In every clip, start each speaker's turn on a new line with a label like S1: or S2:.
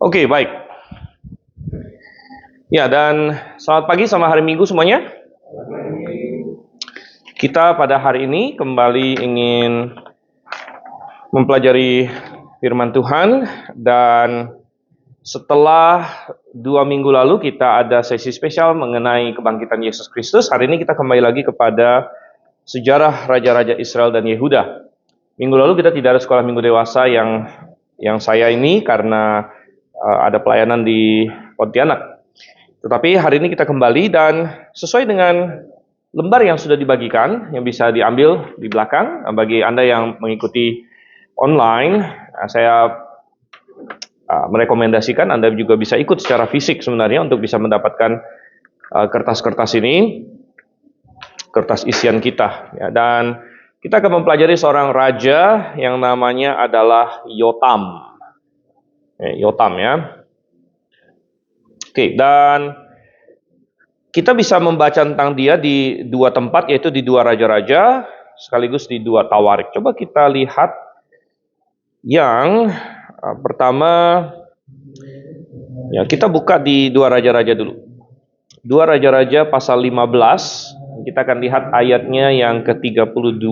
S1: Oke, baik. Ya, dan selamat pagi sama hari Minggu semuanya. Kita pada hari ini kembali ingin mempelajari firman Tuhan, dan setelah 2 minggu lalu kita ada sesi spesial mengenai kebangkitan Yesus Kristus. Hari ini kita kembali lagi kepada sejarah raja-raja Israel dan Yehuda. Minggu lalu kita tidak ada sekolah minggu dewasa yang saya ini karena ada pelayanan di Pontianak. Tetapi hari ini kita kembali dan sesuai dengan lembar yang sudah dibagikan, yang bisa diambil di belakang. Bagi Anda yang mengikuti online, saya merekomendasikan Anda juga bisa ikut secara fisik sebenarnya untuk bisa mendapatkan kertas-kertas ini, kertas isian kita. Ya, dan kita akan mempelajari seorang raja yang namanya adalah Yotam. Yotam ya. Oke, dan kita bisa membaca tentang dia di dua tempat, yaitu di dua raja-raja, sekaligus di dua tawarik. Coba kita lihat yang pertama, ya kita buka di dua raja-raja dulu. Dua raja-raja pasal 15, kita akan lihat ayatnya yang ke-32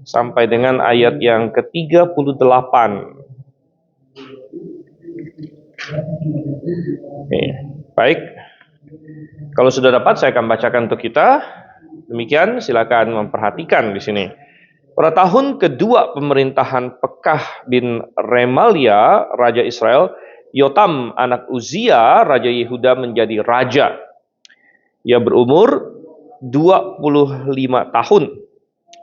S1: sampai dengan ayat yang ke-38. Oke, baik. Kalau sudah dapat, saya akan bacakan untuk kita. Demikian, silakan memperhatikan di sini. Pada tahun kedua pemerintahan Pekah bin Remalia, Raja Israel, Yotam anak Uzia, Raja Yehuda menjadi raja. Ia berumur 25 tahun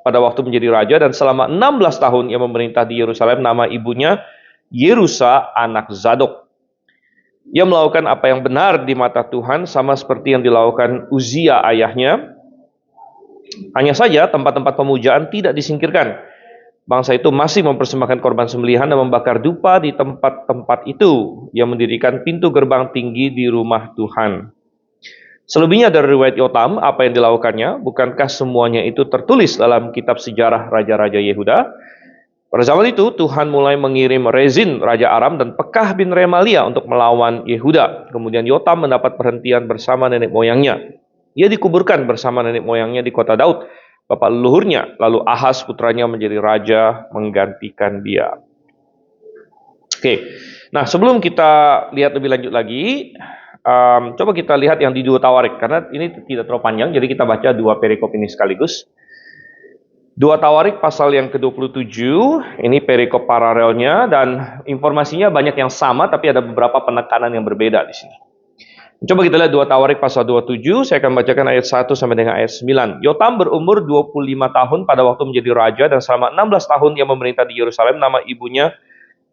S1: pada waktu menjadi raja, dan selama 16 tahun ia memerintah di Yerusalem. Nama ibunya Yerusa anak Zadok. Ia melakukan apa yang benar di mata Tuhan, sama seperti yang dilakukan Uzia ayahnya. Hanya saja tempat-tempat pemujaan tidak disingkirkan. Bangsa itu masih mempersembahkan korban sembelihan dan membakar dupa di tempat-tempat itu. Ia mendirikan pintu gerbang tinggi di rumah Tuhan. Selebihnya dari riwayat Yotam, apa yang dilakukannya, bukankah semuanya itu tertulis dalam kitab sejarah Raja-Raja Yehuda? Pada zaman itu, Tuhan mulai mengirim Rezin, Raja Aram, dan Pekah bin Remalia untuk melawan Yehuda. Kemudian Yotam mendapat perhentian bersama nenek moyangnya. Ia dikuburkan bersama nenek moyangnya di kota Daud, bapak leluhurnya. Lalu Ahaz putranya menjadi raja menggantikan dia. Oke, nah sebelum kita lihat lebih lanjut lagi, coba kita lihat yang di dua tawarik, karena ini tidak terlalu panjang, jadi kita baca dua perikop ini sekaligus. Dua tawarik pasal yang ke-27, ini perikop paralelnya, dan informasinya banyak yang sama, tapi ada beberapa penekanan yang berbeda di sini. Coba kita lihat dua tawarik pasal 27, saya akan bacakan ayat 1 sampai dengan ayat 9. Yotam berumur 25 tahun pada waktu menjadi raja, dan selama 16 tahun ia memerintah di Yerusalem. Nama ibunya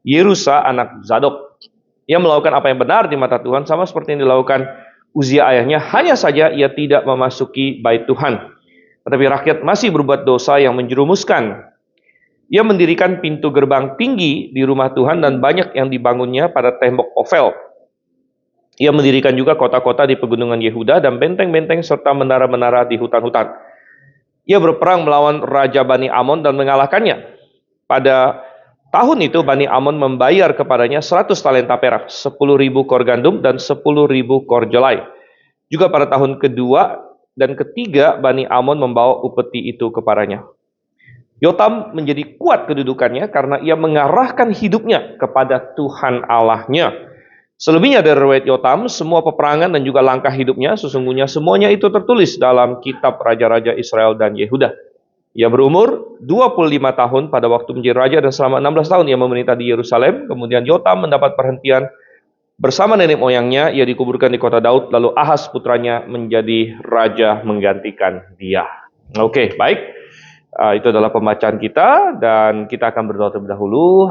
S1: Yerusa anak Zadok. Ia melakukan apa yang benar di mata Tuhan, sama seperti yang dilakukan Uzia ayahnya. Hanya saja ia tidak memasuki bait Tuhan, tetapi rakyat masih berbuat dosa yang menjerumuskan. Ia mendirikan pintu gerbang tinggi di rumah Tuhan, dan banyak yang dibangunnya pada tembok Ofel. Ia mendirikan juga kota-kota di pegunungan Yehuda dan benteng-benteng serta menara-menara di hutan-hutan. Ia berperang melawan Raja Bani Amon dan mengalahkannya. Pada tahun itu Bani Amon membayar kepadanya 100 talenta perak, 10.000 kor gandum, dan 10.000 kor jelai. Juga pada tahun kedua dan ketiga Bani Amon membawa upeti itu kepadanya. Yotam menjadi kuat kedudukannya karena ia mengarahkan hidupnya kepada Tuhan Allahnya. Selebihnya dari riwayat Yotam, semua peperangan dan juga langkah hidupnya, sesungguhnya semuanya itu tertulis dalam kitab Raja-Raja Israel dan Yehuda. Ia berumur 25 tahun pada waktu menjadi raja, dan selama 16 tahun ia memerintah di Yerusalem. Kemudian Yotam mendapat perhentian bersama nenek moyangnya. Ia dikuburkan di kota Daud, lalu Ahaz putranya menjadi raja menggantikan dia. Oke, baik. Itu adalah pembacaan kita, dan kita akan berdoa terlebih dahulu.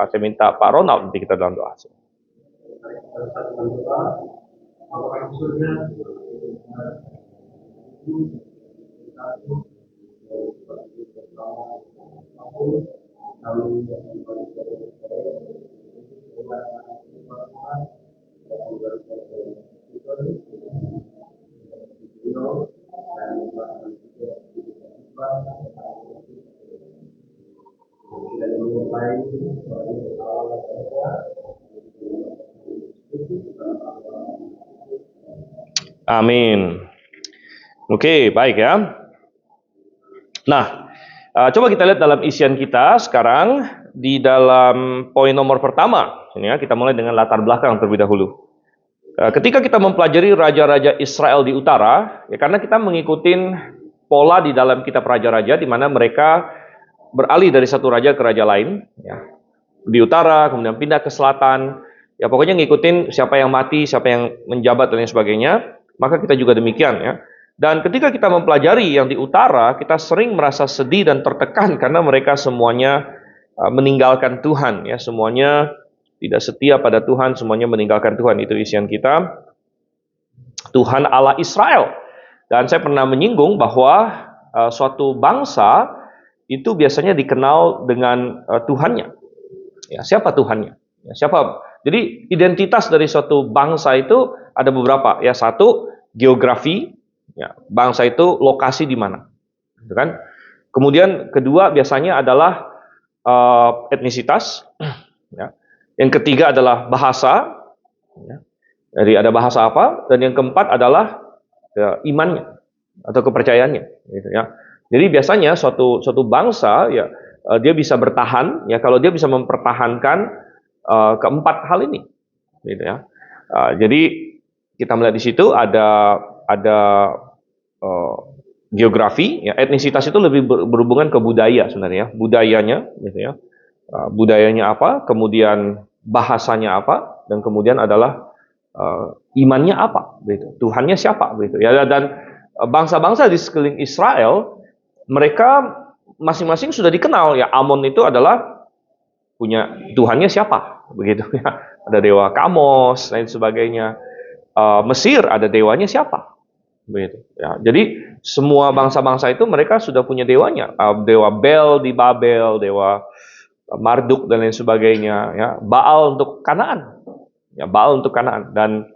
S1: Saya minta Pak Ronald nanti kita dalam doa. Amin. Oke, baik ya. Nah, coba kita lihat dalam isian kita sekarang di dalam poin nomor pertama. Ini ya, kita mulai dengan latar belakang terlebih dahulu. Ketika kita mempelajari raja-raja Israel di utara, ya karena kita mengikuti pola di dalam kitab raja-raja di mana mereka beralih dari satu raja ke raja lain, ya. Di utara, kemudian pindah ke selatan, ya pokoknya ngikutin siapa yang mati, siapa yang menjabat dan lain sebagainya. Maka kita juga demikian ya. Dan ketika kita mempelajari yang di utara, kita sering merasa sedih dan tertekan karena mereka semuanya meninggalkan Tuhan ya, semuanya tidak setia pada Tuhan, semuanya meninggalkan Tuhan. Itu isian kita. Tuhan Allah Israel. Dan saya pernah menyinggung bahwa suatu bangsa itu biasanya dikenal dengan Tuhannya. Ya, siapa Tuhannya? Ya, siapa? Jadi identitas dari suatu bangsa itu ada beberapa. Ya, satu geografi. Ya, bangsa itu lokasi di mana, gitu kan? Kemudian kedua biasanya adalah etnisitas. Ya. Yang ketiga adalah bahasa. Ya. Jadi ada bahasa apa? Dan yang keempat adalah ya, imannya atau kepercayaannya. Gitu, ya. Jadi biasanya suatu bangsa ya dia bisa bertahan ya kalau dia bisa mempertahankan keempat hal ini. Gitu, ya. Jadi kita melihat di situ ada geografi, ya, etnisitas itu lebih berhubungan ke budaya sebenarnya, budayanya, gitu ya, budayanya apa, kemudian bahasanya apa, dan kemudian adalah imannya apa, gitu, Tuhannya siapa, gitu ya. Dan bangsa-bangsa di sekeliling Israel, mereka masing-masing sudah dikenal, ya. Amon itu adalah punya Tuhannya siapa, begitu ya. Ada dewa Kamos, lain sebagainya. Mesir ada dewanya siapa. Begitu, ya. Jadi semua bangsa-bangsa itu mereka sudah punya dewanya, dewa Bel di Babel, dewa Marduk dan lain sebagainya, ya. Baal untuk Kanaan, ya, Baal untuk Kanaan. Dan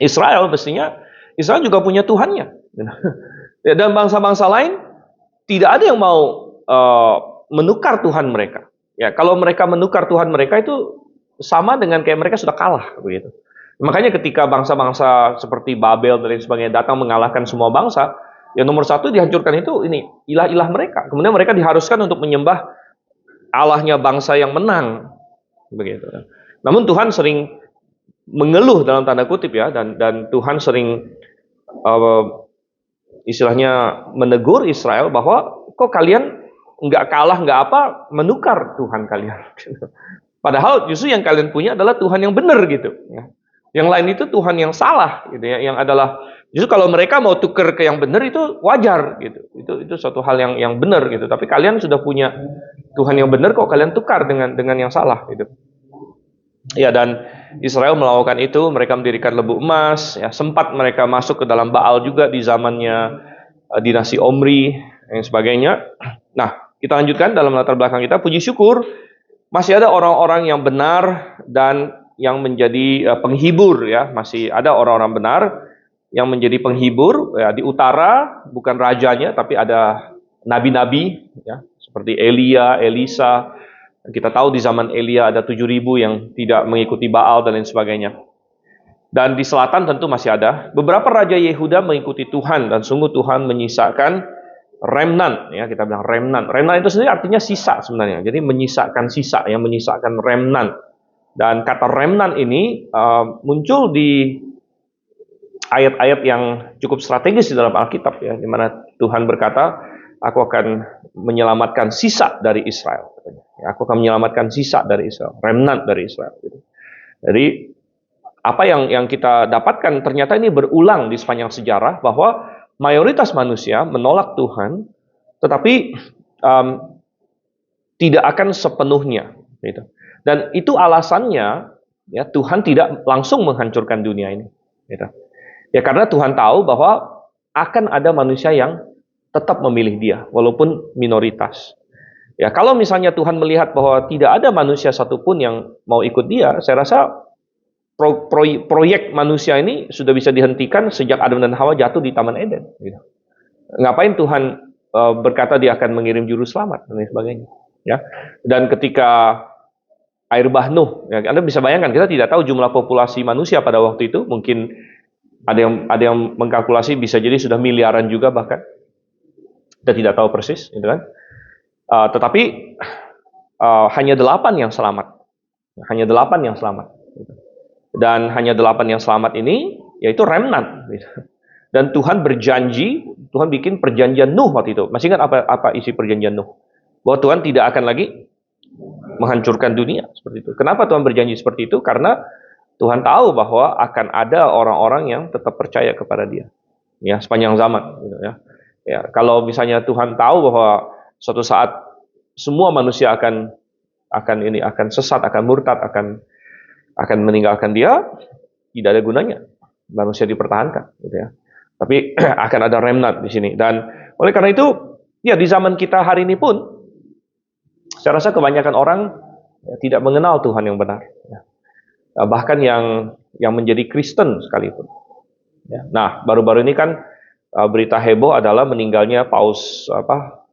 S1: Israel mestinya Israel juga punya Tuhannya. Ya, dan bangsa-bangsa lain tidak ada yang mau menukar Tuhan mereka. Ya, kalau mereka menukar Tuhan mereka itu sama dengan kayak mereka sudah kalah, begitu. Makanya ketika bangsa-bangsa seperti Babel dan lain sebagainya datang mengalahkan semua bangsa, yang nomor satu dihancurkan itu ini ilah-ilah mereka. Kemudian mereka diharuskan untuk menyembah Allahnya bangsa yang menang, begitu. Namun Tuhan sering mengeluh dalam tanda kutip ya, dan Tuhan sering istilahnya menegur Israel bahwa kok kalian nggak kalah nggak apa menukar Tuhan kalian. Padahal justru yang kalian punya adalah Tuhan yang benar gitu. Ya. Yang lain itu Tuhan yang salah gitu ya, yang adalah justru kalau mereka mau tuker ke yang benar itu wajar gitu. Itu suatu hal yang benar gitu. Tapi kalian sudah punya Tuhan yang benar kok kalian tukar dengan yang salah gitu. Ya, dan Israel melakukan itu, mereka mendirikan lembu emas, ya, sempat mereka masuk ke dalam Baal juga di zamannya dinasti Omri dan sebagainya. Nah, kita lanjutkan dalam latar belakang kita, puji syukur masih ada orang-orang yang benar dan yang menjadi penghibur ya, masih ada orang-orang benar yang menjadi penghibur ya, di utara bukan rajanya tapi ada nabi-nabi ya, seperti Elia, Elisa. Kita tahu di zaman Elia ada 7.000 yang tidak mengikuti Baal dan lain sebagainya. Dan di selatan tentu masih ada beberapa raja Yehuda mengikuti Tuhan dan sungguh Tuhan menyisakan remnant ya, kita bilang remnant. Remnant itu sendiri artinya sisa sebenarnya. Jadi menyisakan sisa, yang menyisakan remnant. Dan kata remnant ini muncul di ayat-ayat yang cukup strategis di dalam Alkitab ya, di mana Tuhan berkata, aku akan menyelamatkan sisa dari Israel. Ya, aku akan menyelamatkan sisa dari Israel, remnant dari Israel. Jadi apa yang kita dapatkan ternyata ini berulang di sepanjang sejarah bahwa mayoritas manusia menolak Tuhan, tetapi tidak akan sepenuhnya. Gitu. Dan itu alasannya ya Tuhan tidak langsung menghancurkan dunia ini. Gitu. Ya karena Tuhan tahu bahwa akan ada manusia yang tetap memilih Dia, walaupun minoritas. Ya kalau misalnya Tuhan melihat bahwa tidak ada manusia satupun yang mau ikut Dia, saya rasa proyek manusia ini sudah bisa dihentikan sejak Adam dan Hawa jatuh di Taman Eden. Gitu. Ngapain Tuhan berkata Dia akan mengirim juru selamat dan sebagainya. Ya. Dan ketika air bah Nuh. Ya, Anda bisa bayangkan, kita tidak tahu jumlah populasi manusia pada waktu itu. Mungkin ada yang mengkalkulasi bisa jadi sudah miliaran juga bahkan. Kita tidak tahu persis, gitu kan. Tetapi hanya 8 yang selamat. Hanya 8 yang selamat. Dan hanya 8 yang selamat ini, yaitu remnant. Dan Tuhan berjanji, Tuhan bikin perjanjian Nuh waktu itu. Masih ingat apa isi perjanjian Nuh? Bahwa Tuhan tidak akan lagi menghancurkan dunia seperti itu. Kenapa Tuhan berjanji seperti itu? Karena Tuhan tahu bahwa akan ada orang-orang yang tetap percaya kepada Dia, ya, sepanjang zaman, gitu ya. Ya, kalau misalnya Tuhan tahu bahwa suatu saat semua manusia akan sesat, akan murtad, akan meninggalkan Dia, tidak ada gunanya manusia dipertahankan, gitu ya. Tapi akan ada remnant di sini. Dan oleh karena itu, ya, di zaman kita hari ini pun, saya rasa kebanyakan orang tidak mengenal Tuhan yang benar, ya. Bahkan yang menjadi Kristen sekalipun. Ya. Nah, baru-baru ini kan berita heboh adalah meninggalnya Paus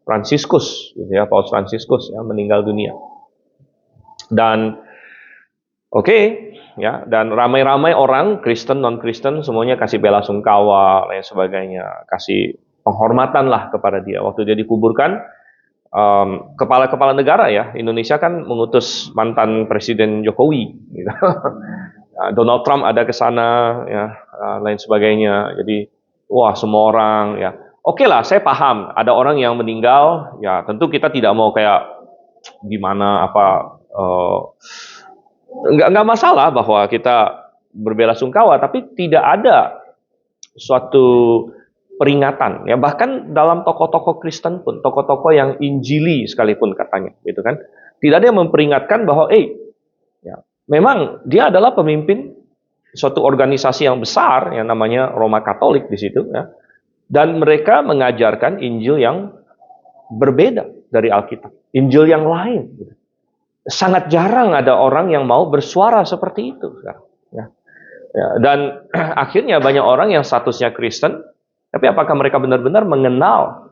S1: Fransiskus, gitu ya, Paus Fransiskus, ya, meninggal dunia. Dan ya, dan ramai-ramai orang Kristen non Kristen semuanya kasih bela sungkawa dan sebagainya, kasih penghormatan lah kepada dia waktu dia dikuburkan. Kepala-kepala negara, ya, Indonesia kan mengutus mantan Presiden Jokowi, gitu. Donald Trump ada ke sana, ya, lain sebagainya. Jadi, wah, semua orang, ya, oke lah, saya paham ada orang yang meninggal, ya, tentu kita tidak mau kayak gimana nggak masalah bahwa kita berbelasungkawa, tapi tidak ada suatu peringatan, ya, bahkan dalam tokoh-tokoh Kristen pun, tokoh-tokoh yang Injili sekalipun katanya, gitu kan, tidak ada yang memperingatkan bahwa, ya, memang dia adalah pemimpin suatu organisasi yang besar yang namanya Roma Katolik di situ, ya, dan mereka mengajarkan Injil yang berbeda dari Alkitab, Injil yang lain. Gitu. Sangat jarang ada orang yang mau bersuara seperti itu, ya. Ya, dan akhirnya banyak orang yang statusnya Kristen. Tapi apakah mereka benar-benar mengenal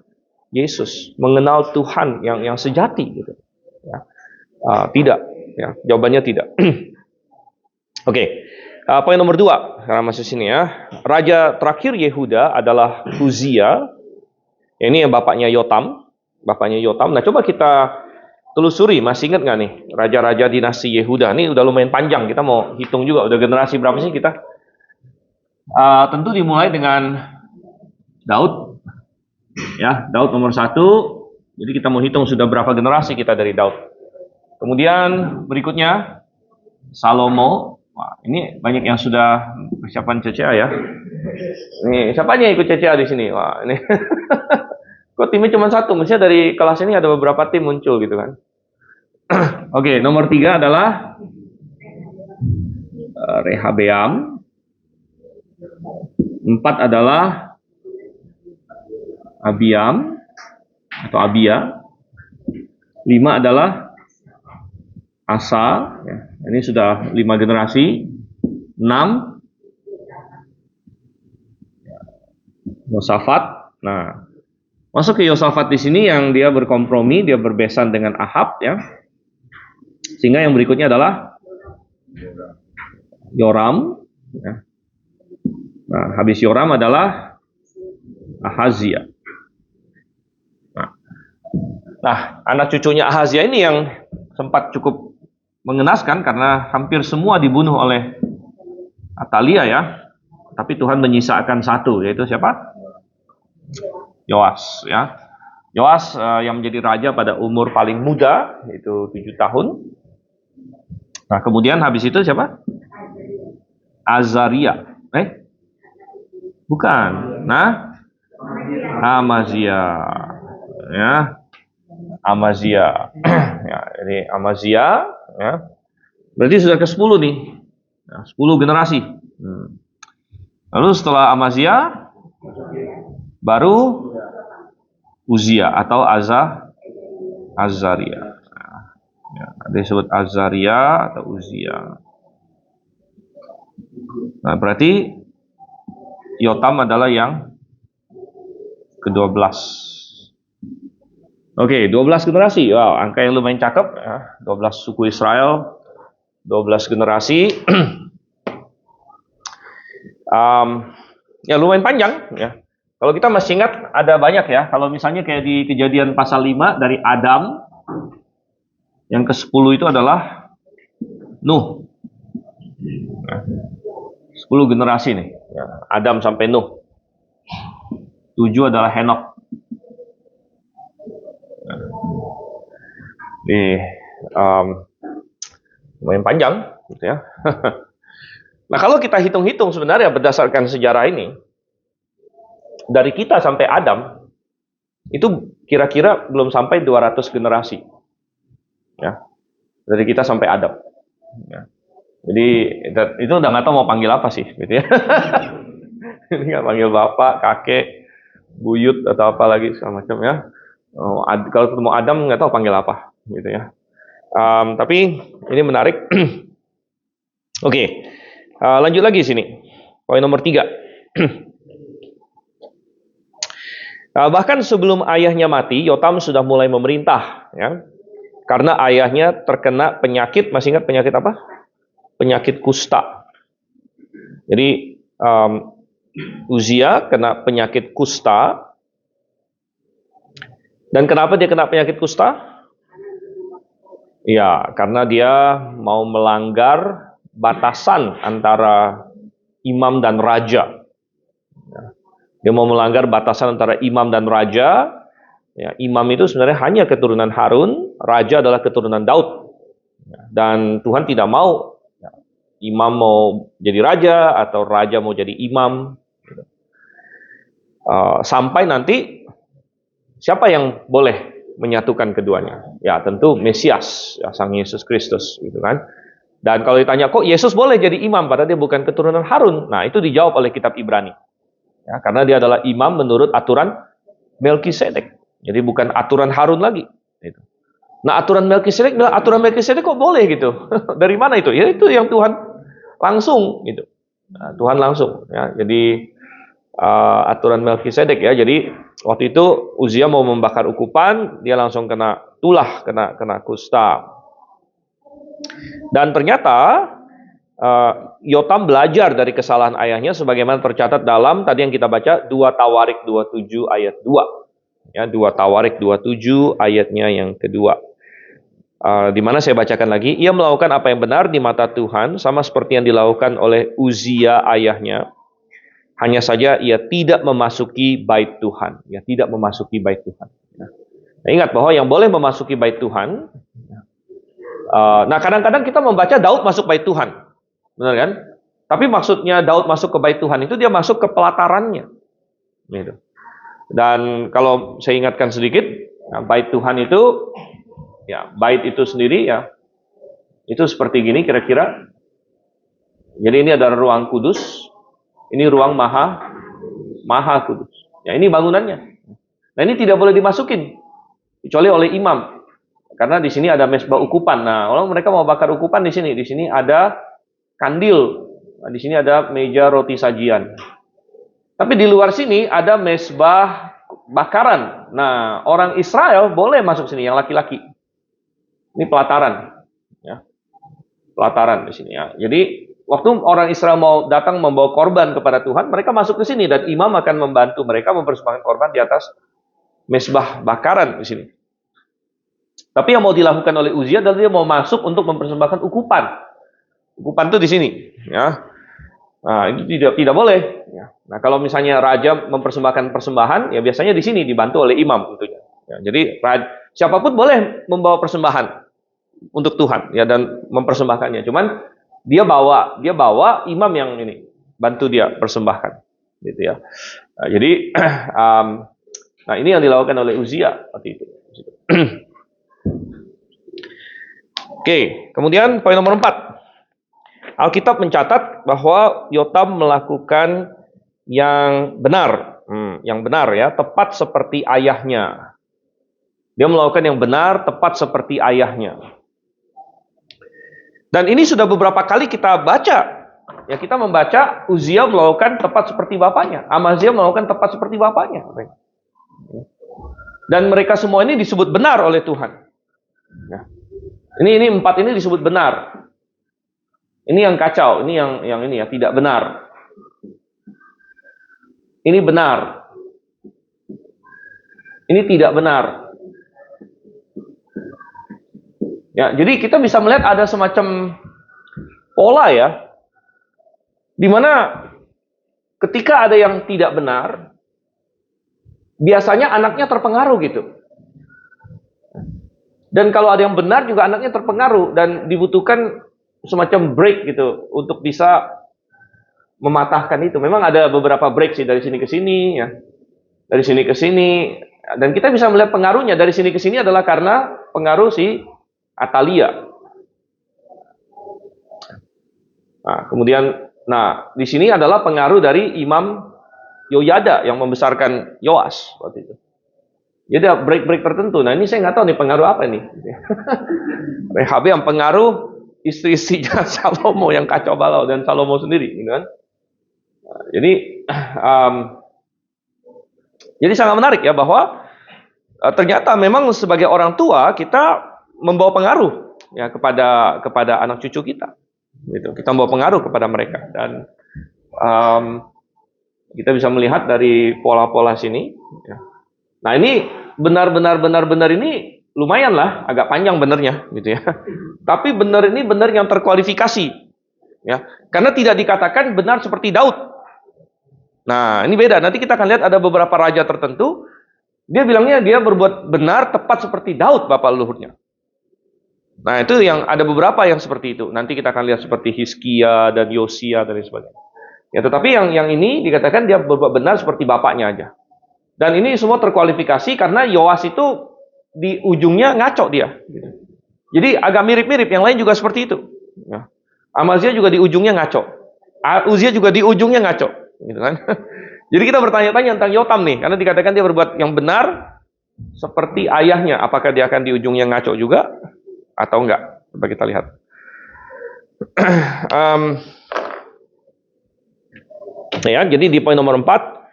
S1: Yesus, mengenal Tuhan yang sejati, gitu? Ya. Tidak, ya. Jawabannya tidak. Oke. Poin nomor 2, karena masih sini, ya. Raja terakhir Yehuda adalah Uzia. Ini yang bapaknya Yotam. Nah, coba kita telusuri, masih ingat nggak nih raja-raja dinasti Yehuda? Ini udah lumayan panjang, kita mau hitung juga. Udah generasi berapa sih kita? Tentu dimulai dengan Daud, ya, Daud nomor 1. Jadi kita mau hitung sudah berapa generasi kita dari Daud. Kemudian berikutnya Salomo. Wah, ini banyak yang sudah persiapan CCA, ya. Ini siapa yang ikut CCA di sini? Wah, ini kok timnya cuma 1? Mestinya dari kelas ini ada beberapa tim muncul, gitu kan. Oke, nomor 3 adalah Rehabeam. 4 adalah Abiam atau Abia. 5 adalah Asa, ya. Ini sudah 5 generasi. 6 Yosafat. Nah, masuk ke Yosafat di sini yang dia berkompromi, dia berbesan dengan Ahab, ya. Sehingga yang berikutnya adalah Yoram, ya. Nah, habis Yoram adalah Ahazia. Nah, anak cucunya Ahazia ini yang sempat cukup mengenaskan karena hampir semua dibunuh oleh Atalia, ya. Tapi Tuhan menyisakan 1, yaitu siapa? Yoas, ya. Yoas yang menjadi raja pada umur paling muda, yaitu 7 tahun. Nah, kemudian habis itu siapa? Azaria. Bukan. Nah, Amazia, ya. Amazia. Ya, ini Amazia, ya. Berarti sudah ke-10 nih. Ya, 10 generasi. Lalu setelah Amazia baru Uzia atau Azaria. Ya, ada disebut Azaria atau Uzia. Nah, berarti Yotam adalah yang ke-12. Oke, 12 generasi. Wow, angka yang lumayan cakep, ya. 12 suku Israel 12 generasi. Ya lumayan panjang ya. Kalau kita masih ingat ada banyak ya. Kalau misalnya kayak di Kejadian pasal 5 dari Adam, yang ke-10 itu adalah Nuh. 10 generasi nih. Ya, Adam sampai Nuh. 7 adalah Henokh. Lumayan panjang gitu ya. Nah, kalau kita hitung-hitung sebenarnya berdasarkan sejarah ini, dari kita sampai Adam itu kira-kira belum sampai 200 generasi. Ya. Dari kita sampai Adam. Ya. Jadi itu udah nggak tahu mau panggil apa sih gitu ya. Ini nggak panggil bapak, kakek, buyut atau apa lagi segala macam ya. Kalau ketemu Adam nggak tahu panggil apa gitu ya. Tapi ini menarik. Oke. Lanjut lagi sini. Poin nomor 3. Bahkan sebelum ayahnya mati, Yotam sudah mulai memerintah, ya. Karena ayahnya terkena penyakit, masih ingat penyakit apa? Penyakit kusta. Jadi Uzia kena penyakit kusta. Dan kenapa dia kena penyakit kusta? Ya, karena dia mau melanggar batasan antara imam dan raja. Dia mau melanggar batasan antara imam dan raja. Ya, imam itu sebenarnya hanya keturunan Harun, raja adalah keturunan Daud. Dan Tuhan tidak mau imam mau jadi raja atau raja mau jadi imam. Sampai nanti siapa yang boleh menyatukan keduanya? Ya tentu Mesias, ya, Sang Yesus Kristus, gitu kan. Dan kalau ditanya kok Yesus boleh jadi imam padahal dia bukan keturunan Harun? Nah itu dijawab oleh kitab Ibrani. Ya, karena dia adalah imam menurut aturan Melkisedek. Jadi bukan aturan Harun lagi. Gitu. Nah aturan Melkisedek kok boleh gitu? Dari mana itu? Ya itu yang Tuhan langsung gitu. Nah, Tuhan langsung. Ya. Jadi aturan Melkisedek ya. Jadi waktu itu Uzia mau membakar ukupan, dia langsung kena tulah, kena kusta. Dan ternyata Yotam belajar dari kesalahan ayahnya sebagaimana tercatat dalam tadi yang kita baca 2 Tawarik 27 ayat 2. Ya, 2 Tawarik 27 ayatnya yang kedua. Di mana saya bacakan lagi, ia melakukan apa yang benar di mata Tuhan sama seperti yang dilakukan oleh Uzia ayahnya. Hanya saja ia tidak memasuki bait Tuhan. Ia tidak memasuki bait Tuhan. Nah, ingat bahwa yang boleh memasuki bait Tuhan. Nah kadang-kadang kita membaca Daud masuk bait Tuhan. Benar kan? Tapi maksudnya Daud masuk ke bait Tuhan itu dia masuk ke pelatarannya. Gitu. Dan kalau saya ingatkan sedikit, bait Tuhan itu, ya bait itu sendiri ya, itu seperti gini kira-kira. Jadi ini adalah ruang kudus. Ini ruang maha kudus. Ya ini bangunannya. Nah ini tidak boleh dimasukin kecuali oleh imam. Karena di sini ada mezbah ukupan. Nah, kalau mereka mau bakar ukupan di sini. Di sini ada kandil. Nah, di sini ada meja roti sajian. Tapi di luar sini ada mezbah bakaran. Nah, orang Israel boleh masuk sini yang laki-laki. Ini pelataran. Ya. Pelataran di sini ya. Jadi waktu orang Israel mau datang membawa korban kepada Tuhan, mereka masuk ke sini dan imam akan membantu mereka mempersembahkan korban di atas mezbah bakaran di sini. Tapi yang mau dilakukan oleh Uzia adalah dia mau masuk untuk mempersembahkan ukupan. Ukupan itu di sini, ya. Nah, itu tidak boleh. Ya. Nah, kalau misalnya raja mempersembahkan persembahan, ya biasanya di sini dibantu oleh imam tentunya. Ya, jadi siapapun boleh membawa persembahan untuk Tuhan, ya dan mempersembahkannya. Cuman dia bawa imam yang ini bantu dia persembahkan, gitu ya. Nah, jadi, nah ini yang dilakukan oleh Uzia waktu itu. Oke, kemudian poin nomor 4. Alkitab mencatat bahwa Yotam melakukan yang benar, ya, tepat seperti ayahnya. Dia melakukan yang benar, tepat seperti ayahnya. Dan ini sudah beberapa kali kita baca. Ya, kita membaca Uzia melakukan tepat seperti bapaknya, Amazia melakukan tepat seperti bapaknya. Dan mereka semua ini disebut benar oleh Tuhan. Ya. Ini 4 ini disebut benar. Ini yang kacau, ini yang ini ya, tidak benar. Ini benar. Ini tidak benar. Ya, jadi kita bisa melihat ada semacam pola ya, di mana ketika ada yang tidak benar, biasanya anaknya terpengaruh gitu. Dan kalau ada yang benar juga anaknya terpengaruh dan dibutuhkan semacam break gitu untuk bisa mematahkan itu. Memang ada beberapa break sih dari sini ke sini ya. Dari sini ke sini dan kita bisa melihat pengaruhnya dari sini ke sini adalah karena pengaruh si Atalia. Nah, kemudian di sini adalah pengaruh dari Imam Yoyada yang membesarkan Yoas waktu itu. Jadi ada break-break tertentu. Nah ini saya nggak tahu nih pengaruh apa nih. Rehabe yang pengaruh istri-istrinya Salomo yang kacau balau dan Salomo sendiri, gitu kan? Nah, jadi sangat menarik ya bahwa ternyata memang sebagai orang tua kita membawa pengaruh ya kepada anak cucu kita. Gitu. Kita membawa pengaruh kepada mereka dan kita bisa melihat dari pola-pola sini. Ya. Nah ini benar ini lumayan lah, agak panjang benernya, gitu ya. Tapi benar ini benar yang terkualifikasi, ya. Karena tidak dikatakan benar seperti Daud. Nah ini beda. Nanti kita akan lihat ada beberapa raja tertentu, dia bilangnya dia berbuat benar tepat seperti Daud bapak leluhurnya. Nah itu yang ada beberapa yang seperti itu. Nanti kita akan lihat seperti Hizkia dan Yosia dan sebagainya. Ya tetapi yang ini dikatakan dia berbuat benar seperti bapaknya aja. Dan ini semua terkualifikasi karena Yoas itu di ujungnya ngaco dia. Jadi agak mirip-mirip, yang lain juga seperti itu. Ya. Amazia juga di ujungnya ngaco. Uzia juga di ujungnya ngaco. Gitu kan? Jadi kita bertanya-tanya tentang Yotam nih, karena dikatakan dia berbuat yang benar seperti ayahnya. Apakah dia akan di ujungnya ngaco juga atau enggak? Coba kita lihat. Ya, jadi di poin nomor 4.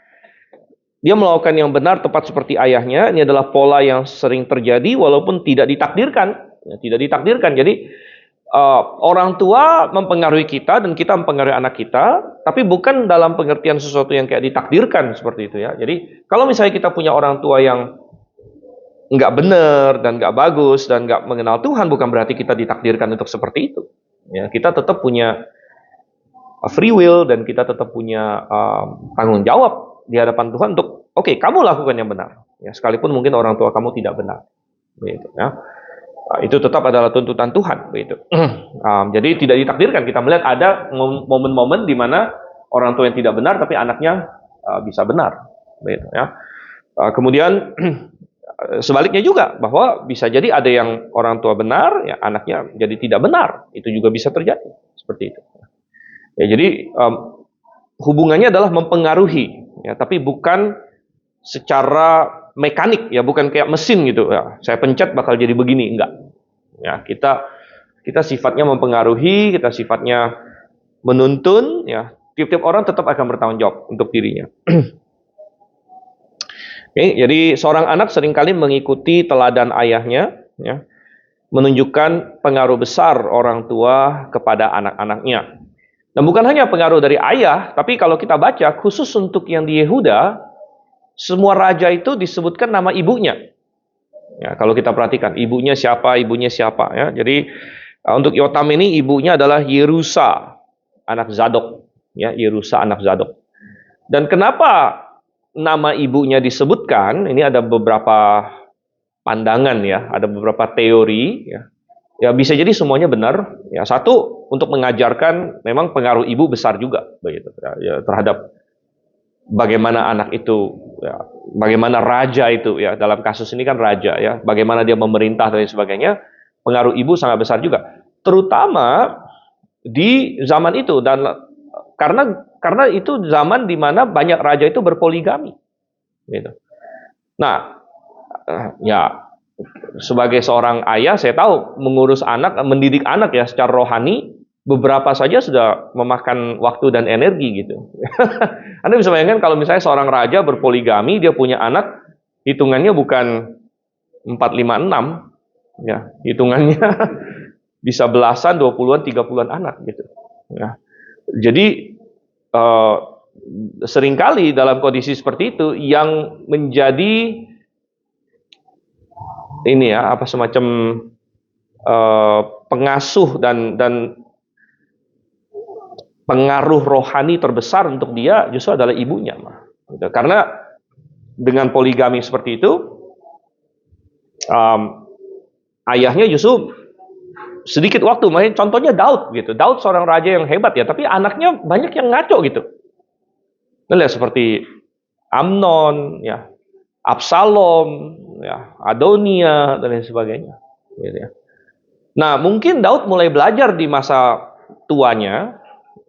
S1: Dia melakukan yang benar tepat seperti ayahnya. Ini adalah pola yang sering terjadi walaupun tidak ditakdirkan. Ya, tidak ditakdirkan. Jadi orang tua mempengaruhi kita dan kita mempengaruhi anak kita. Tapi bukan dalam pengertian sesuatu yang kayak ditakdirkan seperti itu ya. Jadi kalau misalnya kita punya orang tua yang nggak benar dan nggak bagus dan nggak mengenal Tuhan, bukan berarti kita ditakdirkan untuk seperti itu. Ya, kita tetap punya free will dan kita tetap punya tanggung jawab di hadapan Tuhan untuk oke, kamu lakukan yang benar. Ya, sekalipun mungkin orang tua kamu tidak benar. Begitu, ya. Itu tetap adalah tuntutan Tuhan. Begitu. Jadi tidak ditakdirkan. Kita melihat ada momen-momen di mana orang tua yang tidak benar, tapi anaknya bisa benar. Begitu, ya. Kemudian sebaliknya juga, bahwa bisa jadi ada yang orang tua benar, ya anaknya jadi tidak benar. Itu juga bisa terjadi. Seperti itu. Ya, jadi hubungannya adalah mempengaruhi. Ya, tapi bukan secara mekanik ya, bukan kayak mesin gitu ya. Saya pencet bakal jadi begini, enggak. Ya, kita sifatnya mempengaruhi, kita sifatnya menuntun ya. Tiap-tiap orang tetap akan bertanggung jawab untuk dirinya. Oke, jadi seorang anak seringkali mengikuti teladan ayahnya ya, menunjukkan pengaruh besar orang tua kepada anak-anaknya. Dan bukan hanya pengaruh dari ayah, tapi kalau kita baca, khusus untuk yang di Yehuda, semua raja itu disebutkan nama ibunya. Ya, kalau kita perhatikan, ibunya siapa ya. Jadi untuk Yotam ini ibunya adalah Yerusa, anak Zadok. Ya, Yerusa anak Zadok. Dan kenapa nama ibunya disebutkan? Ini ada beberapa pandangan ya, ada beberapa teori ya. Ya bisa jadi semuanya benar. Ya satu, untuk mengajarkan memang pengaruh ibu besar juga begitu ya, terhadap bagaimana anak itu ya, bagaimana raja itu ya, dalam kasus ini kan raja ya, bagaimana dia memerintah dan sebagainya, pengaruh ibu sangat besar juga, terutama di zaman itu. Dan karena itu zaman di mana banyak raja itu berpoligami gitu. Nah ya, sebagai seorang ayah saya tahu mengurus anak, mendidik anak ya secara rohani, beberapa saja sudah memakan waktu dan energi gitu. Anda bisa bayangkan kalau misalnya seorang raja berpoligami, dia punya anak, hitungannya bukan 4, 5, 6 ya, hitungannya bisa belasan, 20-an, 30-an anak gitu. Ya. Jadi seringkali dalam kondisi seperti itu yang menjadi ini ya apa semacam pengasuh dan pengaruh rohani terbesar untuk dia justru adalah ibunya, gitu. Karena dengan poligami seperti itu, ayahnya justru sedikit waktu. Makanya contohnya Daud, gitu. Daud seorang raja yang hebat ya, tapi anaknya banyak yang ngaco gitu. Lihat seperti Amnon, ya, Absalom, ya, Adonia dan lain sebagainya. Gitu ya. Nah, mungkin Daud mulai belajar di masa tuanya.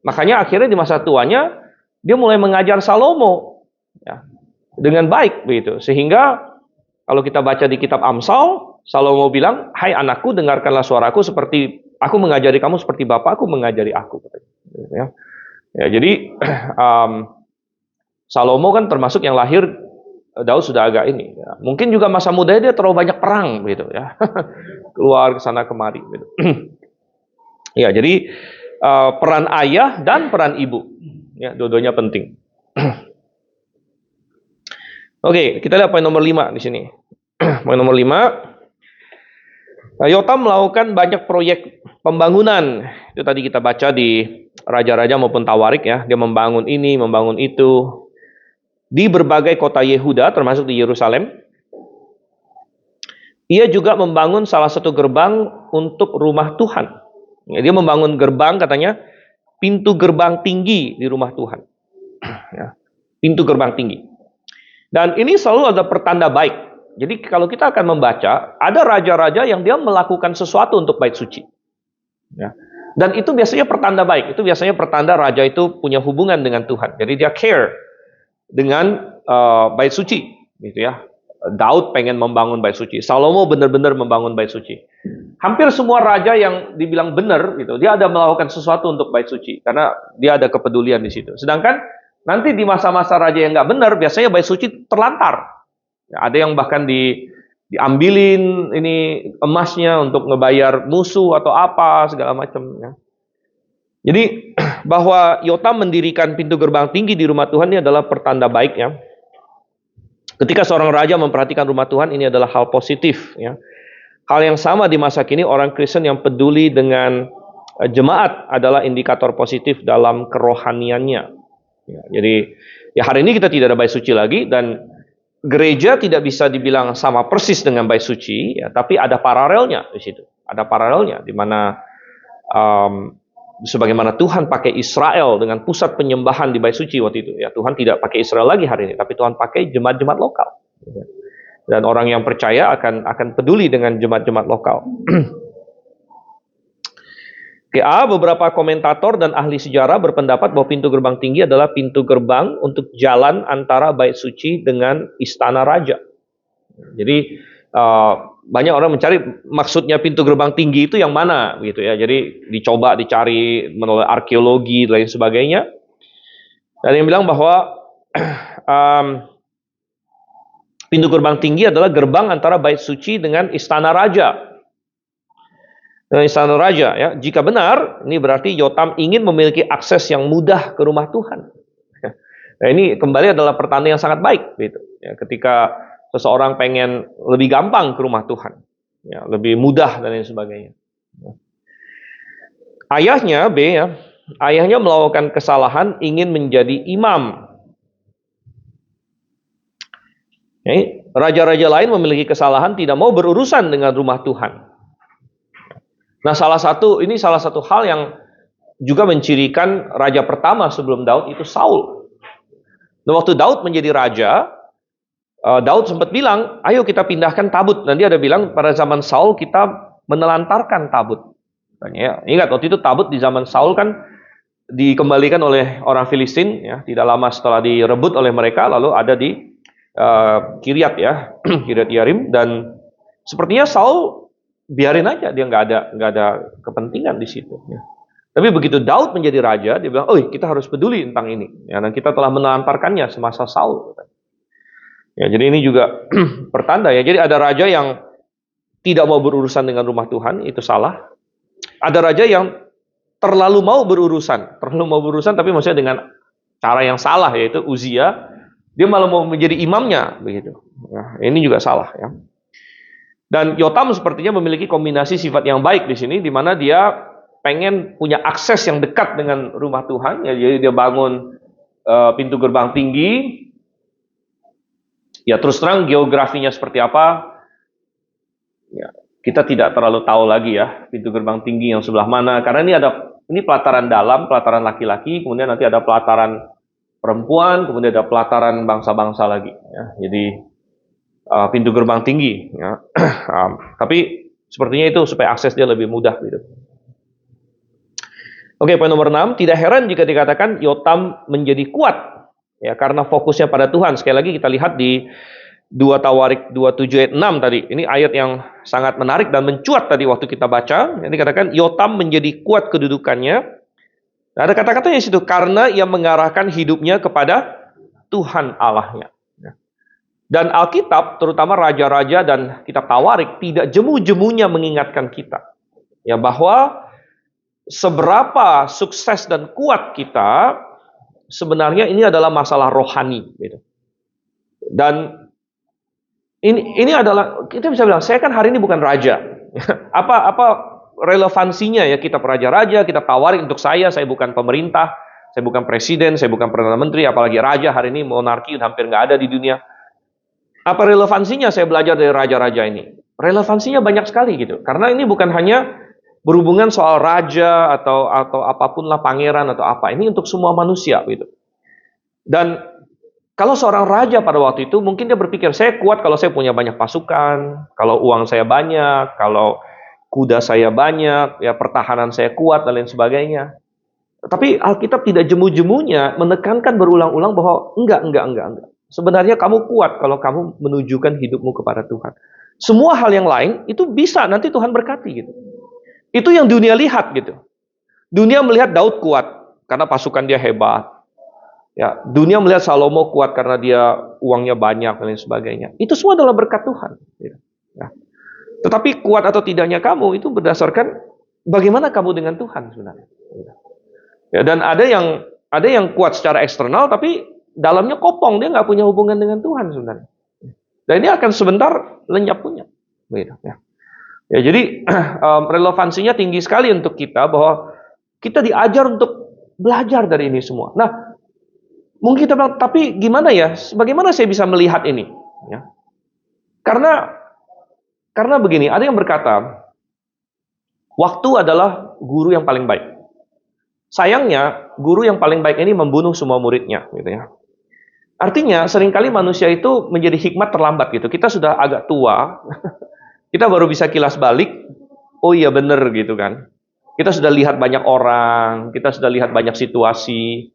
S1: Makanya akhirnya di masa tuanya dia mulai mengajar Salomo ya, dengan baik begitu. Sehingga kalau kita baca di kitab Amsal, Salomo bilang, "Hai anakku, dengarkanlah suaraku seperti aku mengajari kamu seperti bapakku mengajari aku." Ya, ya jadi Salomo kan termasuk yang lahir Daud sudah agak ini. Ya. Mungkin juga masa mudanya dia terlalu banyak perang begitu ya. Keluar ke sana kemari gitu. Ya, jadi peran ayah dan peran ibu, ya, dua-duanya penting. Oke, kita lihat poin nomor 5 di sini. Poin nomor 5, Yotam melakukan banyak proyek pembangunan. Itu tadi kita baca di Raja-Raja maupun Tawarik ya. Dia membangun ini, membangun itu di berbagai kota Yehuda, termasuk di Yerusalem. Ia juga membangun salah satu gerbang untuk rumah Tuhan. Dia membangun gerbang, katanya, pintu gerbang tinggi di rumah Tuhan. Ya, pintu gerbang tinggi. Dan ini selalu ada pertanda baik. Jadi kalau kita akan membaca, ada raja-raja yang dia melakukan sesuatu untuk bait suci. Ya. Dan itu biasanya pertanda baik. Itu biasanya pertanda raja itu punya hubungan dengan Tuhan. Jadi dia care dengan bait suci. Gitu ya. Daud pengen membangun bait suci. Salomo benar-benar membangun bait suci. Hampir semua raja yang dibilang benar, gitu, dia ada melakukan sesuatu untuk bait suci karena dia ada kepedulian di situ. Sedangkan nanti di masa-masa raja yang nggak benar, biasanya bait suci terlantar. Ya, ada yang bahkan diambilin ini emasnya untuk ngebayar musuh atau apa segala macam. Ya. Jadi bahwa Yotam mendirikan pintu gerbang tinggi di rumah Tuhan ini adalah pertanda baik ya. Ketika seorang raja memperhatikan rumah Tuhan, ini adalah hal positif. Ya. Hal yang sama di masa kini, orang Kristen yang peduli dengan jemaat adalah indikator positif dalam kerohaniannya. Ya, jadi ya hari ini kita tidak ada bait suci lagi, dan gereja tidak bisa dibilang sama persis dengan bait suci, ya, tapi ada paralelnya di situ. Ada paralelnya, di mana sebagaimana Tuhan pakai Israel dengan pusat penyembahan di bait suci waktu itu, ya Tuhan tidak pakai Israel lagi hari ini, tapi Tuhan pakai jemaat-jemaat lokal. Dan orang yang percaya akan peduli dengan jemaat-jemaat lokal. Beberapa komentator dan ahli sejarah berpendapat bahwa pintu gerbang tinggi adalah pintu gerbang untuk jalan antara bait suci dengan istana raja. Jadi banyak orang mencari maksudnya pintu gerbang tinggi itu yang mana, gitu ya. Jadi dicoba dicari melalui arkeologi dan lain sebagainya. Dan yang bilang bahwa pintu gerbang tinggi adalah gerbang antara bait suci dengan istana raja. Dengan istana raja, ya. Jika benar, ini berarti Yotam ingin memiliki akses yang mudah ke rumah Tuhan. Nah, ini kembali adalah pertanda yang sangat baik, gitu. Ya, ketika seseorang pengen lebih gampang ke rumah Tuhan, ya, lebih mudah dan lain sebagainya. Ayahnya, ya, ayahnya melakukan kesalahan ingin menjadi imam. Raja-raja lain memiliki kesalahan tidak mau berurusan dengan rumah Tuhan. Nah, salah satu hal yang juga mencirikan raja pertama sebelum Daud itu Saul. Nah, waktu Daud menjadi raja, Daud sempat bilang, ayo kita pindahkan tabut. Dan dia ada bilang, pada zaman Saul kita menelantarkan tabut. Ya, ingat, waktu itu tabut di zaman Saul kan dikembalikan oleh orang Filistin, ya, tidak lama setelah direbut oleh mereka, lalu ada di Kiryat, ya, Kiryat Yarim. Dan sepertinya Saul biarin aja, dia nggak ada kepentingan di situ. Ya. Tapi begitu Daud menjadi raja, dia bilang, oh kita harus peduli tentang ini. Ya, dan kita telah menelantarkannya semasa Saul. Ya, jadi ini juga pertanda ya. Jadi ada raja yang tidak mau berurusan dengan rumah Tuhan, itu salah. Ada raja yang terlalu mau berurusan, tapi maksudnya dengan cara yang salah, yaitu Uzia, dia malah mau menjadi imamnya, begitu. Nah, ini juga salah ya. Dan Yotam sepertinya memiliki kombinasi sifat yang baik di sini, di mana dia pengen punya akses yang dekat dengan rumah Tuhan, ya, jadi dia bangun pintu gerbang tinggi. Ya terus terang geografinya seperti apa, ya, kita tidak terlalu tahu lagi ya, pintu gerbang tinggi yang sebelah mana, karena ini pelataran dalam, pelataran laki-laki, kemudian nanti ada pelataran perempuan, kemudian ada pelataran bangsa-bangsa lagi. Ya. Jadi pintu gerbang tinggi. Ya. Tapi sepertinya itu supaya akses dia lebih mudah. Gitu. Oke, poin nomor 6. Tidak heran jika dikatakan Yotam menjadi kuat. Ya, karena fokusnya pada Tuhan. Sekali lagi kita lihat di 2 Tawarik 27 ayat 6 tadi. Ini ayat yang sangat menarik dan mencuat tadi waktu kita baca. Ini dikatakan Yotam menjadi kuat kedudukannya. Nah, ada kata-katanya di situ, karena ia mengarahkan hidupnya kepada Tuhan Allahnya. Dan Alkitab, terutama raja-raja dan kitab Tawarik, tidak jemu-jemunya mengingatkan kita, ya, bahwa seberapa sukses dan kuat kita, sebenarnya ini adalah masalah rohani. Gitu. Dan ini adalah, kita bisa bilang, saya kan hari ini bukan raja. Apa relevansinya ya kita raja-raja, kita Tawarik untuk saya bukan pemerintah, saya bukan presiden, saya bukan perdana menteri, apalagi raja hari ini, monarki hampir nggak ada di dunia. Apa relevansinya saya belajar dari raja-raja ini? Relevansinya banyak sekali gitu, karena ini bukan hanya berhubungan soal raja atau apapun lah, pangeran atau apa. Ini untuk semua manusia gitu. Dan kalau seorang raja pada waktu itu mungkin dia berpikir, saya kuat kalau saya punya banyak pasukan, kalau uang saya banyak, kalau kuda saya banyak, ya pertahanan saya kuat dan lain sebagainya. Tapi Alkitab tidak jemu-jemunya menekankan berulang-ulang bahwa enggak. Sebenarnya kamu kuat kalau kamu menunjukkan hidupmu kepada Tuhan. Semua hal yang lain itu bisa nanti Tuhan berkati gitu. Itu yang dunia lihat gitu. Dunia melihat Daud kuat karena pasukan dia hebat. Ya, dunia melihat Salomo kuat karena dia uangnya banyak dan lain sebagainya. Itu semua adalah berkat Tuhan. Ya. Tetapi kuat atau tidaknya kamu itu berdasarkan bagaimana kamu dengan Tuhan sebenarnya. Ya, dan ada yang kuat secara eksternal tapi dalamnya kopong, dia nggak punya hubungan dengan Tuhan sebenarnya. Dan ini akan sebentar lenyap punya. Gitu, ya. Ya, jadi relevansinya tinggi sekali untuk kita bahwa kita diajar untuk belajar dari ini semua. Nah, mungkin kita bilang, tapi gimana ya? Bagaimana saya bisa melihat ini? Ya. Karena begini, ada yang berkata, waktu adalah guru yang paling baik. Sayangnya, guru yang paling baik ini membunuh semua muridnya, gitu ya. Artinya, seringkali manusia itu menjadi hikmat terlambat gitu. Kita sudah agak tua, kita baru bisa kilas balik, oh iya bener gitu kan. Kita sudah lihat banyak orang, kita sudah lihat banyak situasi,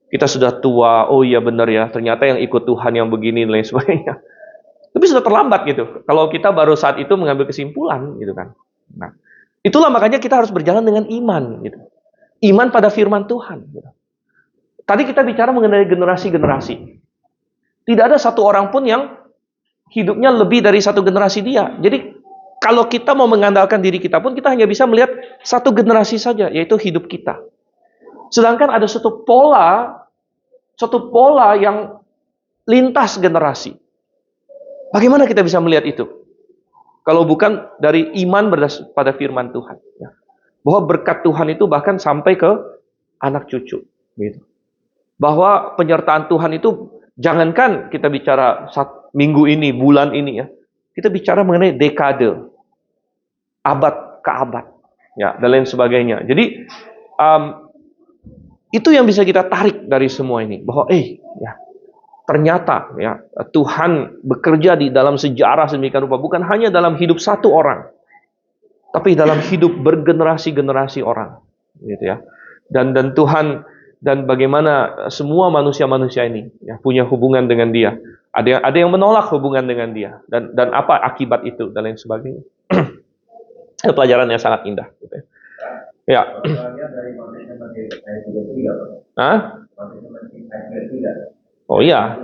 S1: kita sudah tua, oh iya bener ya, ternyata yang ikut Tuhan yang begini dan lain sebagainya. Tapi sudah terlambat gitu, kalau kita baru saat itu mengambil kesimpulan gitu kan. Nah, itulah makanya kita harus berjalan dengan iman gitu. Iman pada firman Tuhan. Gitu. Tadi kita bicara mengenai generasi-generasi. Tidak ada satu orang pun yang hidupnya lebih dari satu generasi dia. Jadi kalau kita mau mengandalkan diri kita pun, kita hanya bisa melihat satu generasi saja, yaitu hidup kita. Sedangkan ada suatu pola yang lintas generasi. Bagaimana kita bisa melihat itu? Kalau bukan dari iman pada firman Tuhan. Ya. Bahwa berkat Tuhan itu bahkan sampai ke anak cucu. Gitu. Bahwa penyertaan Tuhan itu, jangankan kita bicara minggu ini, bulan ini ya. Kita bicara mengenai dekade, abad ke abad, ya, dan lain sebagainya. Jadi itu yang bisa kita tarik dari semua ini, bahwa ya, ternyata ya Tuhan bekerja di dalam sejarah sedemikian rupa, bukan hanya dalam hidup satu orang, tapi dalam hidup bergenerasi-generasi orang, gitu ya. Dan Tuhan, dan bagaimana semua manusia-manusia ini ya, punya hubungan dengan Dia. Ada yang menolak hubungan dengan Dia, dan apa akibat itu dan lain sebagainya. Pelajaran yang sangat indah. Gitu ya. Hah? Oh iya.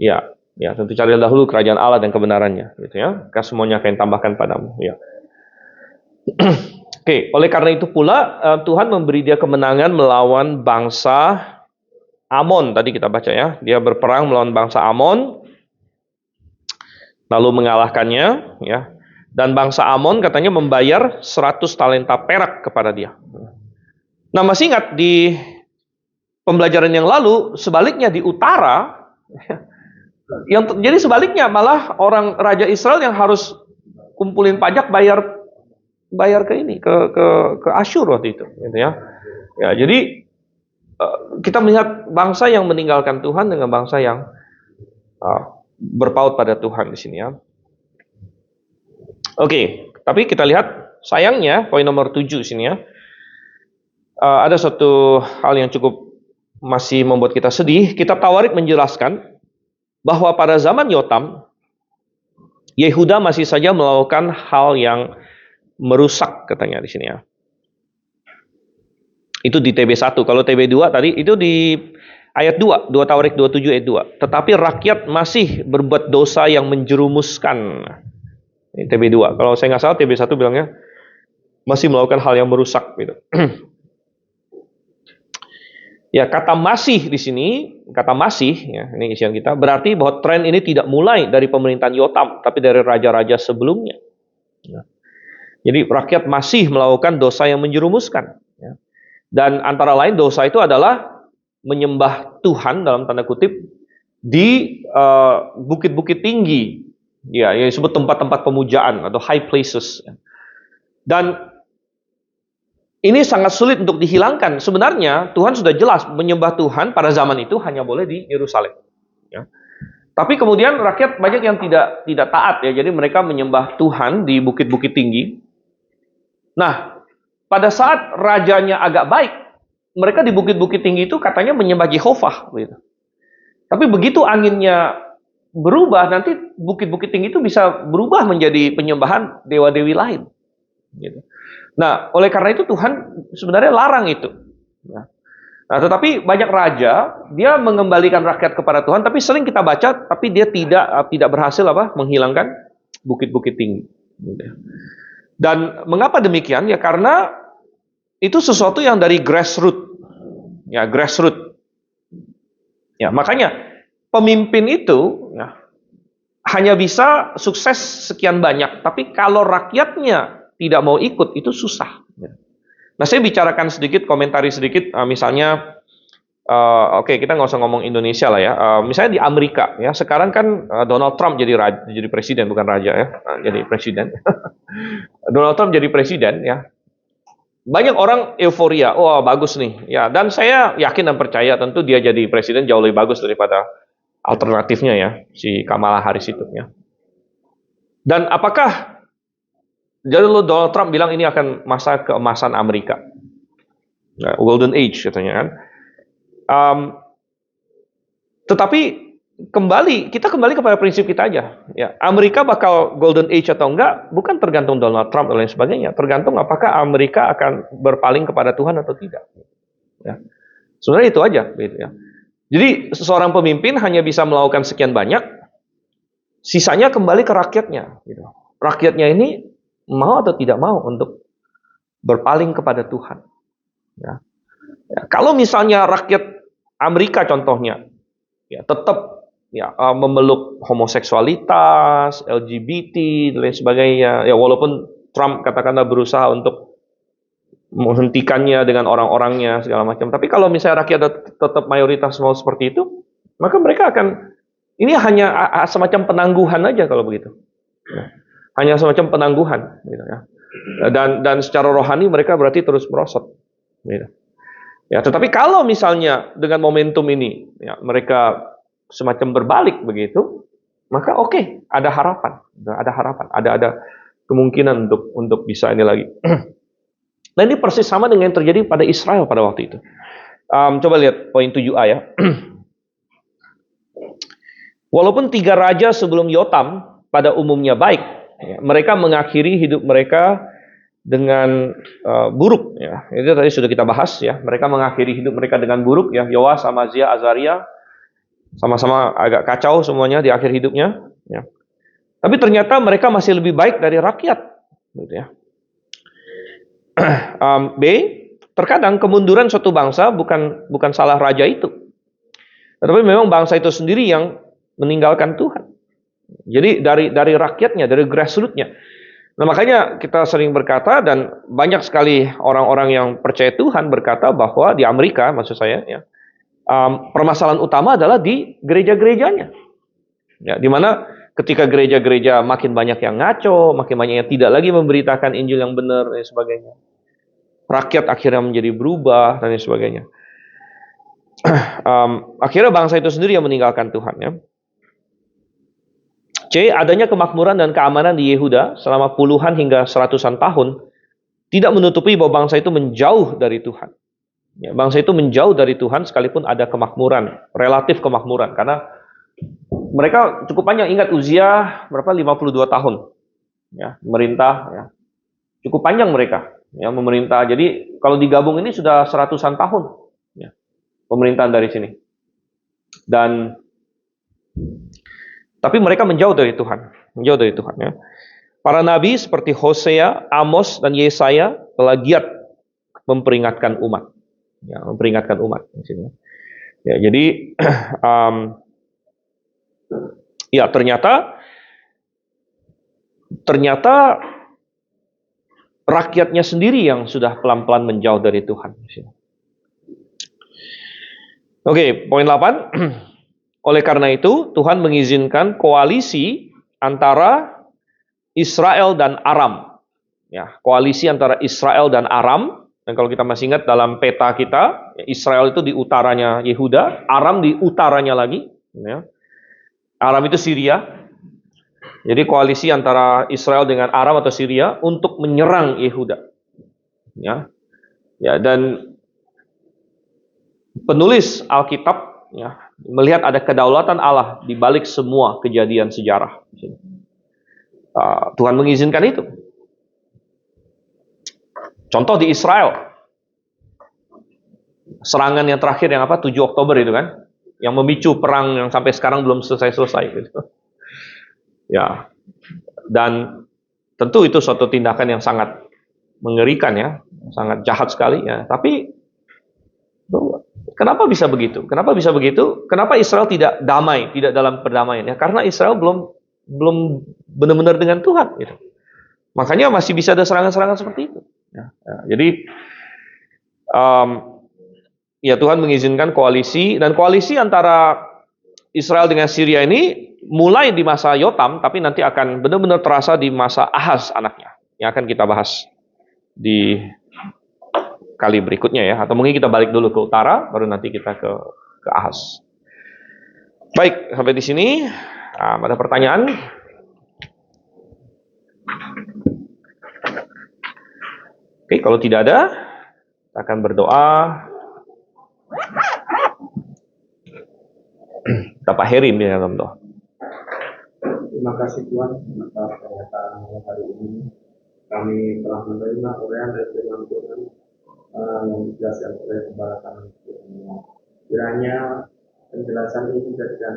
S1: Ya, tentu cari dahulu kerajaan Allah dan kebenarannya, gitu ya. Semuanya akan tambahkan padamu. Ya. Oke, oleh karena itu pula Tuhan memberi dia kemenangan melawan bangsa Amon. Tadi kita baca ya, dia berperang melawan bangsa Amon, lalu mengalahkannya, ya. Dan bangsa Amon katanya membayar 100 talenta perak kepada dia. Nah, masih ingat di pembelajaran yang lalu, sebaliknya di utara, yang terjadi sebaliknya, malah orang Raja Israel yang harus kumpulin pajak bayar ke ini, ke Asyur waktu itu, gitu ya. Ya, jadi kita melihat bangsa yang meninggalkan Tuhan dengan bangsa yang berpaut pada Tuhan di sini ya. Oke, tapi kita lihat sayangnya poin nomor 7 sini ya. Ada satu hal yang cukup masih membuat kita sedih. Kitab Tawarik menjelaskan bahwa pada zaman Yotam, Yehuda masih saja melakukan hal yang merusak katanya di sini ya. Itu di TB1. Kalau TB2 tadi itu di ayat 2, 2 Tawarik 27 ayat 2. Tetapi rakyat masih berbuat dosa yang menjerumuskan. Ini TB2. Kalau saya nggak salah TB1 bilangnya masih melakukan hal yang merusak gitu. Ya, kata masih di sini, kata masih ya, ini isian kita, berarti bahwa tren ini tidak mulai dari pemerintahan Yotam, tapi dari raja-raja sebelumnya. Ya. Jadi rakyat masih melakukan dosa yang menjerumuskan. Ya. Dan antara lain dosa itu adalah menyembah Tuhan dalam tanda kutip di bukit-bukit tinggi, ya, yang disebut tempat-tempat pemujaan atau high places. Dan ini sangat sulit untuk dihilangkan. Sebenarnya Tuhan sudah jelas menyembah Tuhan pada zaman itu hanya boleh di Yerusalem. Ya. Tapi kemudian rakyat banyak yang tidak taat ya, jadi mereka menyembah Tuhan di bukit-bukit tinggi. Nah, pada saat rajanya agak baik, mereka di bukit-bukit tinggi itu katanya menyembah Jehovah. Gitu. Tapi begitu anginnya berubah, nanti bukit-bukit tinggi itu bisa berubah menjadi penyembahan dewa-dewi lain. Gitu. Nah, oleh karena itu Tuhan sebenarnya larang itu. Nah, tetapi banyak raja dia mengembalikan rakyat kepada Tuhan, tapi sering kita baca, tapi dia tidak berhasil menghilangkan bukit-bukit tinggi. Dan mengapa demikian? Ya karena itu sesuatu yang dari grassroots, ya grassroots. Ya makanya pemimpin itu ya, hanya bisa sukses sekian banyak, tapi kalau rakyatnya tidak mau ikut, itu susah. Nah, saya bicarakan sedikit, komentari sedikit, misalnya, oke, kita nggak usah ngomong Indonesia lah ya. Misalnya di Amerika, ya sekarang kan Donald Trump jadi presiden, bukan raja ya, jadi presiden. Donald Trump jadi presiden, ya. Banyak orang euforia, wah bagus nih, ya. Dan saya yakin dan percaya, tentu dia jadi presiden jauh lebih bagus daripada alternatifnya ya, si Kamala Harris itu, ya. Dan apakah jadi Donald Trump bilang ini akan masa keemasan Amerika, golden age katanya kan. Tetapi kita kembali kepada prinsip kita aja. Ya, Amerika bakal golden age atau enggak, bukan tergantung Donald Trump dan lain sebagainya. Tergantung apakah Amerika akan berpaling kepada Tuhan atau tidak. Ya. Sebenarnya itu aja. Gitu ya. Jadi seorang pemimpin hanya bisa melakukan sekian banyak, sisanya kembali ke rakyatnya. Gitu. Rakyatnya ini mau atau tidak mau untuk berpaling kepada Tuhan. Ya. Ya, kalau misalnya rakyat Amerika contohnya, ya tetap ya memeluk homoseksualitas, LGBT dan lain sebagainya, ya walaupun Trump katakanlah berusaha untuk menghentikannya dengan orang-orangnya segala macam, tapi kalau misalnya rakyat tetap mayoritas mau seperti itu, maka mereka akan ini hanya semacam penangguhan aja kalau begitu. Ya. Hanya semacam penangguhan, gitu ya. Dan secara rohani mereka berarti terus merosot. Gitu. Ya, tetapi kalau misalnya dengan momentum ini, ya, mereka semacam berbalik begitu, maka oke, ada harapan, ada kemungkinan untuk bisa ini lagi. Dan ini persis sama dengan yang terjadi pada Israel pada waktu itu. Coba lihat poin 7a ya. Walaupun 3 raja sebelum Yotam pada umumnya baik, ya, mereka mengakhiri hidup mereka dengan buruk. Ya. Itu tadi sudah kita bahas ya. Mereka mengakhiri hidup mereka dengan buruk. Ya. Yoas, Amazia, Azaria sama-sama agak kacau semuanya di akhir hidupnya. Ya. Tapi ternyata mereka masih lebih baik dari rakyat. Gitu ya. B, terkadang kemunduran suatu bangsa bukan salah raja itu, tetapi memang bangsa itu sendiri yang meninggalkan Tuhan. Jadi dari rakyatnya, dari grassroots-nya. Nah, makanya kita sering berkata, dan banyak sekali orang-orang yang percaya Tuhan berkata bahwa di Amerika, maksud saya, ya, permasalahan utama adalah di gereja-gerejanya. Ya, di mana ketika gereja-gereja makin banyak yang ngaco, makin banyak yang tidak lagi memberitakan Injil yang benar dan sebagainya. Rakyat akhirnya menjadi berubah dan sebagainya. Akhirnya bangsa itu sendiri yang meninggalkan Tuhan, ya. C. Adanya kemakmuran dan keamanan di Yehuda selama puluhan hingga seratusan tahun tidak menutupi bahwa bangsa itu menjauh dari Tuhan. Ya, bangsa itu menjauh dari Tuhan sekalipun ada kemakmuran, relatif kemakmuran, karena mereka cukup panjang. Ingat Uzia berapa? 52 tahun. Ya, memerintah, ya. Cukup panjang mereka, ya, memerintah. Jadi kalau digabung ini sudah seratusan tahun, ya, pemerintahan dari sini. Tapi mereka menjauh dari Tuhan, ya. Para nabi seperti Hosea, Amos, dan Yesaya telah giat memperingatkan umat, ya, di sini. Ya, jadi ya ternyata rakyatnya sendiri yang sudah pelan-pelan menjauh dari Tuhan. Oke, poin 8. Oleh karena itu, Tuhan mengizinkan koalisi antara Israel dan Aram. Ya, koalisi antara Israel dan Aram. Dan kalau kita masih ingat dalam peta kita, Israel itu di utaranya Yehuda, Aram di utaranya lagi. Ya. Aram itu Syria. Jadi koalisi antara Israel dengan Aram atau Syria untuk menyerang Yehuda. Ya, dan penulis Alkitab, ya, melihat ada kedaulatan Allah di balik semua kejadian sejarah. Tuhan mengizinkan itu. Contoh di Israel, serangan yang terakhir yang 7 Oktober itu kan, yang memicu perang yang sampai sekarang belum selesai-selesai. Gitu. Ya, dan tentu itu suatu tindakan yang sangat mengerikan, ya, sangat jahat sekali, ya. Tapi kenapa bisa begitu? Kenapa Israel tidak damai, tidak dalam perdamaian? Ya, karena Israel belum benar-benar dengan Tuhan. Gitu. Makanya masih bisa ada serangan-serangan seperti itu. Ya, jadi ya Tuhan mengizinkan koalisi, dan koalisi antara Israel dengan Syria ini mulai di masa Yotam, tapi nanti akan benar-benar terasa di masa Ahaz anaknya, yang akan kita bahas di kali berikutnya, ya. Atau mungkin kita balik dulu ke utara, baru nanti kita ke Ahaz. Baik, sampai di sini. Ada pertanyaan? Oke, kalau tidak ada, kita akan berdoa. Kita Pak Heri di dalam doa.
S2: Terima kasih Tuhan atas pernyataan hari ini. Kami telah menerima uraian dari firman Tuhan yang dijelaskan oleh kepada kami semua. Kiranya penjelasan ini menjadikan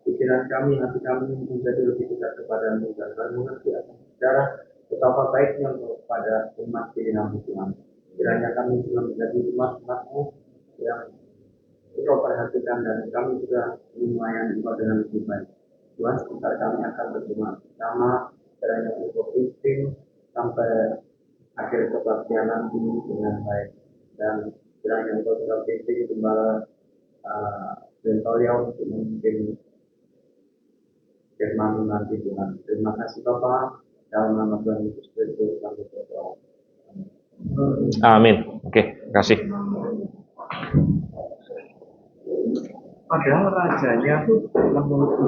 S2: pikiran kami, hati kami menjadi lebih dekat kepadamu, dan kami mengerti akan sejarah betapa baiknya kepada umat pilihan Tuhan. Kiranya kami juga menjadi umat-umat-Mu yang Engkau perhatikan, dan kami juga melayani Engkau dengan lebih baik. Tuhan, sebentar kami akan berjumpa bersama, kiranya Engkau pimpin sampai akhir kebaktian nanti dengan baik, dan kiranya Engkau juga pimpin Gembala Bentolia untuk memimpin firman nanti Tuhan. Terima kasih Bapak, dalam nama Tuhan Yesus Kristus kami berdoa.
S1: Amin. Oke, terima kasih.
S2: Padahal rajanya tuh menurut